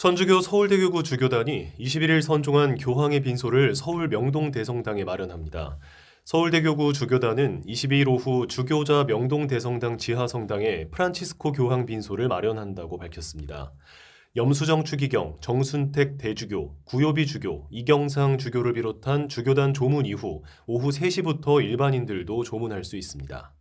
천주교 서울대교구 주교단이 21일 선종한 교황의 빈소를 서울 명동대성당에 마련합니다. 서울대교구 주교단은 22일 오후 주교자 명동대성당 지하성당에 프란치스코 교황 빈소를 마련한다고 밝혔습니다. 염수정 추기경, 정순택 대주교, 구요비 주교, 이경상 주교를 비롯한 주교단 조문 이후 오후 3시부터 일반인들도 조문할 수 있습니다.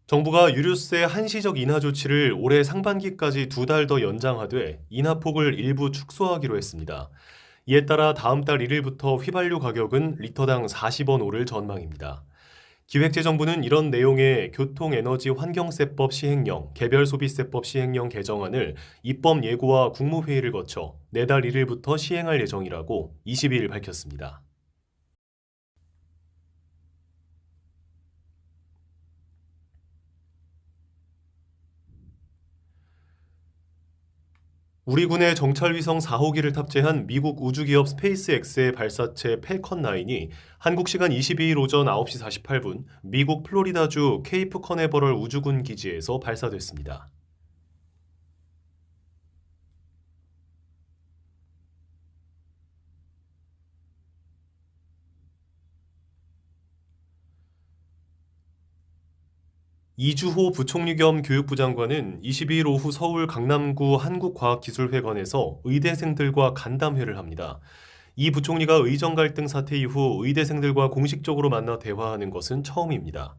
정부가 유류세 한시적 인하 조치를 올해 상반기까지 2달 더 연장하되 인하폭을 일부 축소하기로 했습니다. 이에 따라 다음 달 1일부터 휘발유 가격은 리터당 40원 오를 전망입니다. 기획재정부는 이런 내용의 교통에너지환경세법 시행령, 개별소비세법 시행령 개정안을 입법 예고와 국무회의를 거쳐 내달 1일부터 시행할 예정이라고 22일 밝혔습니다. 우리 군의 정찰위성 4호기를 탑재한 미국 우주기업 스페이스X의 발사체 펠컨 9이 한국 시간 22일 오전 9시 48분 미국 플로리다주 케이프 커네버럴 우주군 기지에서 발사됐습니다. 이주호 부총리 겸 교육부 장관은 22일 오후 서울 강남구 한국과학기술회관에서 의대생들과 간담회를 합니다. 이 부총리가 의정 갈등 사태 이후 의대생들과 공식적으로 만나 대화하는 것은 처음입니다.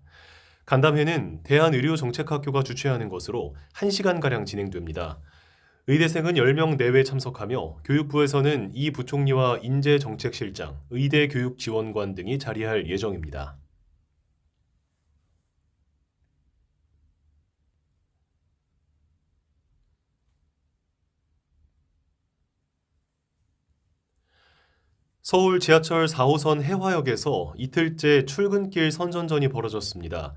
간담회는 대한의료정책학교가 주최하는 것으로 1시간가량 진행됩니다. 의대생은 10명 내외 참석하며 교육부에서는 이 부총리와 인재정책실장, 의대교육지원관 등이 자리할 예정입니다. 서울 지하철 4호선 해화역에서 이틀째 출근길 선전전이 벌어졌습니다.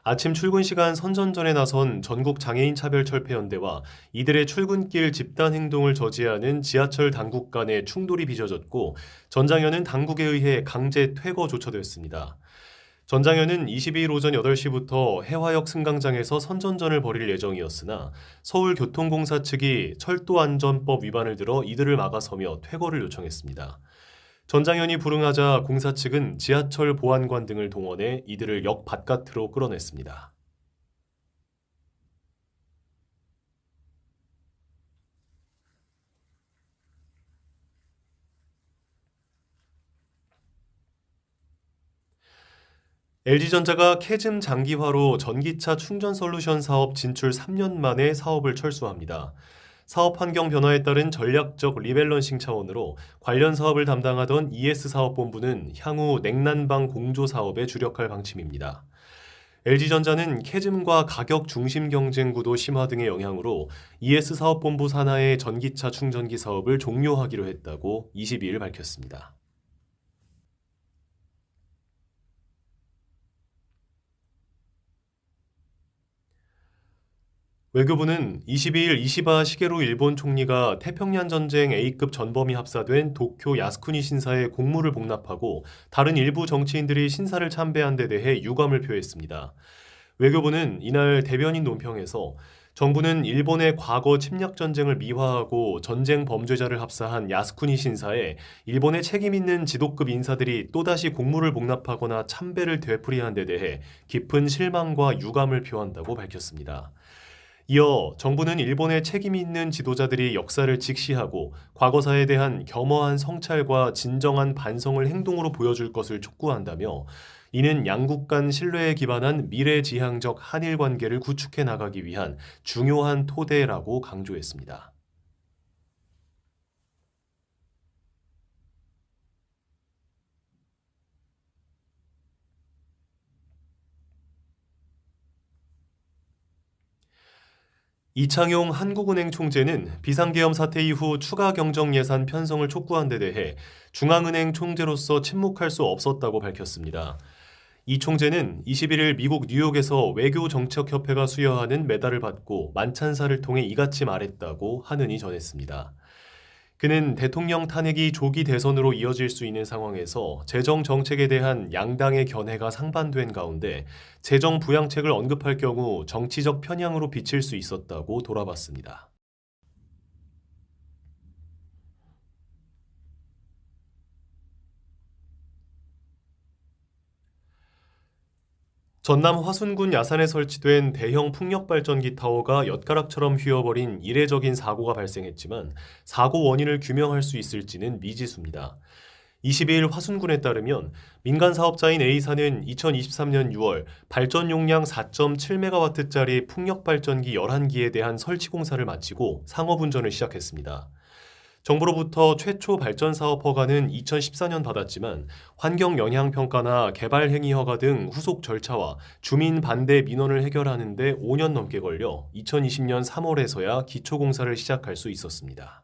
아침 출근 시간 선전전에 나선 전국장애인차별철폐연대와 이들의 출근길 집단 행동을 저지하는 지하철 당국 간의 충돌이 빚어졌고 전장현은 당국에 의해 강제 퇴거 조처됐습니다. 전장현은 22일 오전 8시부터 해화역 승강장에서 선전전을 벌일 예정이었으나 서울교통공사 측이 철도안전법 위반을 들어 이들을 막아서며 퇴거를 요청했습니다. 전장현이 불응하자 공사 측은 지하철 보안관 등을 동원해 이들을 역 바깥으로 끌어냈습니다. LG전자가 캐즘 장기화로 전기차 충전 솔루션 사업 진출 3년 만에 사업을 철수합니다. 사업 환경 변화에 따른 전략적 리밸런싱 차원으로 관련 사업을 담당하던 ES사업본부는 향후 냉난방 공조 사업에 주력할 방침입니다. LG전자는 캐즘과 가격 중심 경쟁 구도 심화 등의 영향으로 ES사업본부 산하의 전기차 충전기 사업을 종료하기로 했다고 22일 밝혔습니다. 외교부는 22일 이시바 시게루 일본 총리가 태평양 전쟁 A급 전범이 합사된 도쿄 야스쿠니 신사에 공물을 복납하고 다른 일부 정치인들이 신사를 참배한 데 대해 유감을 표했습니다. 외교부는 이날 대변인 논평에서 정부는 일본의 과거 침략 전쟁을 미화하고 전쟁 범죄자를 합사한 야스쿠니 신사에 일본의 책임 있는 지도급 인사들이 또다시 공물을 복납하거나 참배를 되풀이한 데 대해 깊은 실망과 유감을 표한다고 밝혔습니다. 이어 정부는 일본의 책임 있는 지도자들이 역사를 직시하고 과거사에 대한 겸허한 성찰과 진정한 반성을 행동으로 보여줄 것을 촉구한다며 이는 양국 간 신뢰에 기반한 미래지향적 한일 관계를 구축해 나가기 위한 중요한 토대라고 강조했습니다. 이창용 한국은행 총재는 비상계엄 사태 이후 추가 경정 예산 편성을 촉구한 데 대해 중앙은행 총재로서 침묵할 수 없었다고 밝혔습니다. 이 총재는 21일 미국 뉴욕에서 외교정책협회가 수여하는 메달을 받고 만찬사를 통해 이같이 말했다고 하느니 전했습니다. 그는 대통령 탄핵이 조기 대선으로 이어질 수 있는 상황에서 재정 정책에 대한 양당의 견해가 상반된 가운데 재정 부양책을 언급할 경우 정치적 편향으로 비칠 수 있었다고 돌아봤습니다. 전남 화순군 야산에 설치된 대형 풍력발전기 타워가 엿가락처럼 휘어버린 이례적인 사고가 발생했지만 사고 원인을 규명할 수 있을지는 미지수입니다. 22일 화순군에 따르면 민간 사업자인 A사는 2023년 6월 발전 용량 4.7메가와트짜리 풍력발전기 11기에 대한 설치 공사를 마치고 상업운전을 시작했습니다. 정부로부터 최초 발전 사업 허가는 2014년 받았지만 환경 영향 평가나 개발 행위 허가 등 후속 절차와 주민 반대 민원을 해결하는 데 5년 넘게 걸려 2020년 3월에서야 기초 공사를 시작할 수 있었습니다.